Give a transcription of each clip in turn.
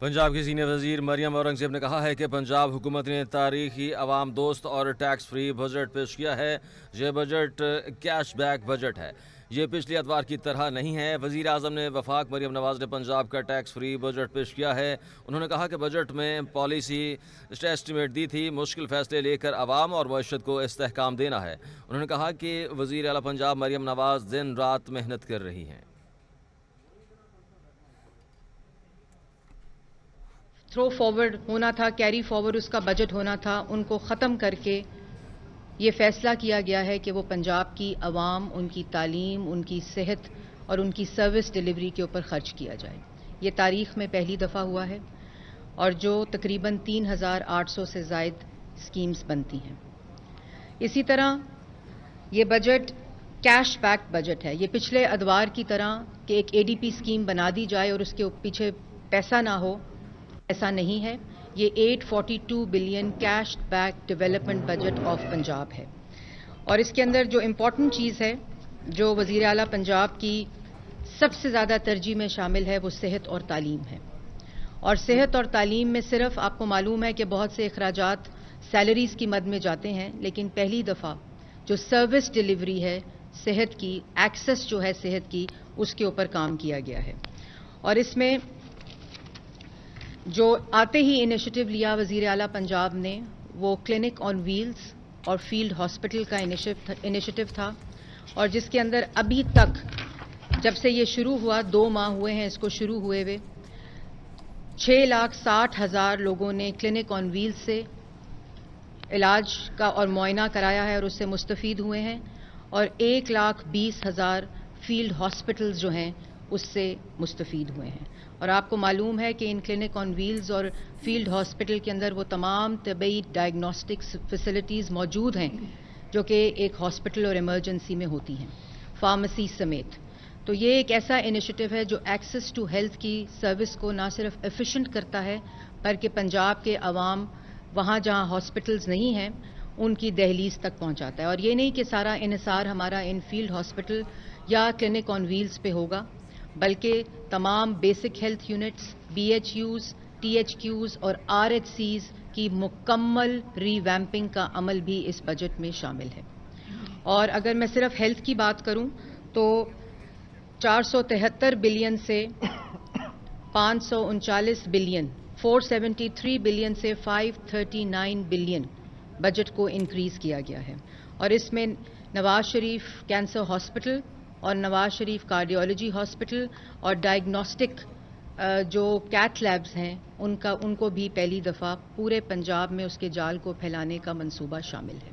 पंजाब की सीनियर वजीर मरियम औरंगजेब ने कहा है कि पंजाब हुकूमत ने तारीखी अवाम दोस्त और टैक्स फ्री बजट पेश किया है। ये बजट कैश बैक बजट है, ये पिछली अतवार की तरह नहीं है। वजीर आज़म ने वफाक मरियम नवाज ने पंजाब का टैक्स फ्री बजट पेश किया है। उन्होंने कहा कि बजट में पॉलिसी एस्टिमेट दी थी, मुश्किल फैसले लेकर अवाम और मईशत को इस्तेहकाम देना है। उन्होंने कहा कि वजीर आला पंजाब मरियम नवाज दिन रात मेहनत कर रही हैं। थ्रो फॉरवर्ड होना था, कैरी फॉरवर्ड उसका बजट होना था, उनको ख़त्म करके ये फैसला किया गया है कि वो पंजाब की आवाम, उनकी तालीम, उनकी सेहत और उनकी सर्विस डिलीवरी के ऊपर खर्च किया जाए। ये तारीख़ में पहली दफ़ा हुआ है और जो तकरीबन 3,800 से ज़ायद स्कीम्स बनती हैं। इसी तरह ये बजट कैश बैक बजट है। ये पिछले अदवार की तरह कि एक एडीपी स्कीम बना दी जाए और उसके पीछे पैसा ना हो, ऐसा नहीं है। ये 842 billion cash back development budget of Punjab है। और इसके अंदर जो इम्पॉर्टेंट चीज़ है, जो वज़ीर आला पंजाब की सबसे ज़्यादा तरजीह में शामिल है, वो सेहत और तालीम है। और सेहत और तालीम में सिर्फ आपको मालूम है कि बहुत से अखराजात सैलरीज़ की मद में जाते हैं, लेकिन पहली दफ़ा जो सर्विस डिलीवरी है सेहत की, एक्सेस जो है सेहत की, उसके ऊपर काम किया गया है। और इसमें जो आते ही इनिशिएटिव लिया वज़ीर आला पंजाब ने, वो क्लिनिक ऑन व्हील्स और फील्ड हॉस्पिटल का इनिशिएटिव था, और जिसके अंदर अभी तक जब से ये शुरू हुआ, 2 माह हुए हैं इसको शुरू हुए हुए, 6,60,000 लोगों ने क्लिनिक ऑन व्हील्स से इलाज का और मुआयना कराया है और उससे मुस्तफ़ीद हुए हैं, और 1,20,000 फील्ड हॉस्पिटल्स जो हैं उससे मुस्तफ़ीद हुए हैं। और आपको मालूम है कि इन क्लिनिक ऑन व्हील्स और फील्ड हॉस्पिटल के अंदर वो तमाम तबी डायग्नोस्टिक्स फैसिलिटीज़ मौजूद हैं जो कि एक हॉस्पिटल और इमरजेंसी में होती हैं, फार्मेसी समेत। तो ये एक ऐसा इनिशिएटिव है जो एक्सेस टू हेल्थ की सर्विस को ना सिर्फ एफिशिएंट करता है, बल्कि पंजाब के अवाम वहाँ जहाँ हॉस्पिटल्स नहीं हैं उनकी दहलीज तक पहुँचाता है। और ये नहीं कि सारा इन्हिसार हमारा इन फील्ड हॉस्पिटल या क्लिनिक ऑन व्हील्स पे होगा, बल्कि तमाम basic health units, BHUs, THQs और RHCs की मुकम्मल रीवैम्पिंग का अमल भी इस बजट में शामिल है। और अगर मैं सिर्फ हेल्थ की बात करूं तो 473 बिलियन से 539 बिलियन, 473 बिलियन से 539 बिलियन बजट को इंक्रीज किया गया है। और इसमें नवाज शरीफ कैंसर हॉस्पिटल और नवाज शरीफ कार्डियोलॉजी हॉस्पिटल और डायग्नोस्टिक जो कैथ लैब्स हैं उनको भी पहली दफ़ा पूरे पंजाब में उसके जाल को फैलाने का मंसूबा शामिल है।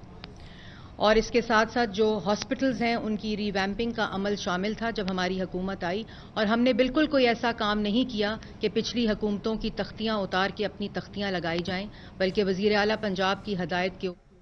और इसके साथ साथ जो हॉस्पिटल्स हैं उनकी रीवैम्पिंग का अमल शामिल था जब हमारी हुकूमत आई, और हमने बिल्कुल कोई ऐसा काम नहीं किया कि पिछली हुकूमतों की तख्तियां उतार के अपनी तख्तियां लगाई जाएं, बल्कि वज़ीर आला पंजाब की हदायत के